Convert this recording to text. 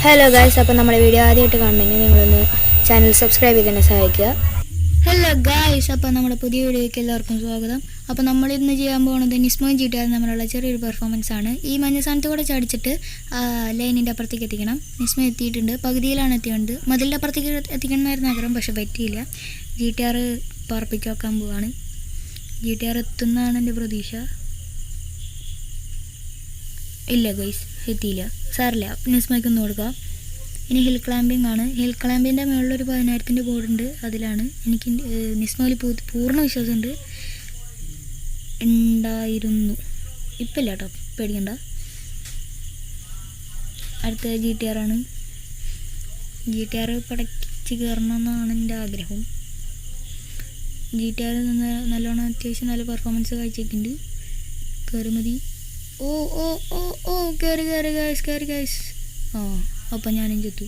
Hello guys, അപ്പോൾ നമ്മുടെ video ആദ്യമായിട്ട് കാണണമെങ്കിൽ നിങ്ങളൊന്ന് ചാനൽ സബ്സ്ക്രൈബ് ചെയ്ത് തന്നെ സഹായിക്കുക. ഹലോ ഗൈസ്, അപ്പോൾ നമ്മുടെ പുതിയ വീഡിയോയ്ക്ക് എല്ലാവർക്കും സ്വാഗതം. അപ്പോൾ നമ്മളിന്ന് ചെയ്യാൻ പോകുന്നത് നിസ്മോയും ജിടിആറും തമ്മിലുള്ള ചെറിയൊരു പെർഫോമൻസ് ആണ്. ഈ മഞ്ഞ സ്ഥാനത്ത് കൂടെ ചടിച്ചിട്ട് ലൈനിൻ്റെ അപ്പുറത്തേക്ക് എത്തിക്കണം. നിസ്മോ എത്തിയിട്ടുണ്ട്, പകുതിയിലാണ് എത്തിയുണ്ട്. മതിലിൻ്റെ അപ്പുറത്തേക്ക് എത്തിക്കണമായിരുന്നു ആഗ്രഹം, പക്ഷെ പറ്റിയില്ല. ജിടിആർ പറപ്പിച്ച് വെക്കാൻ പോവാണ്. ജിടിആർ എത്തുന്നതാണ് എൻ്റെ പ്രതീക്ഷ. ഇല്ല ഗൈസ്, എത്തിയില്ല. സാറില്ല, നിസ്മയ്ക്കൊന്ന് കൊടുക്കുക. ഇനി ഹിൽ ക്ലാമ്പിംഗ് ആണ്. ഹിൽ ക്ലാമ്പിൻ്റെ മുകളിലൊരു 10,000-ൻ്റെ ബോർഡുണ്ട്, അതിലാണ്. എനിക്ക് നിസ്മയിൽ പൂർണ്ണ വിശ്വാസമുണ്ട്. ഉണ്ടായിരുന്നു, ഇപ്പം ഇല്ല കേട്ടോ, പേടിക്കണ്ട. അടുത്ത GTR ആണ്. GTR പടച്ച് കയറണമെന്നാണ് എൻ്റെ ആഗ്രഹം. GTR നല്ലോണം അത്യാവശ്യം നല്ല പെർഫോമൻസ് കാഴ്ചയ്ക്കുണ്ട്. കയറി മതി. ഓ ഓ ഓ ഓ കയറി ഗൈസ്. ആ, അപ്പം ഞാനും ചെത്തു.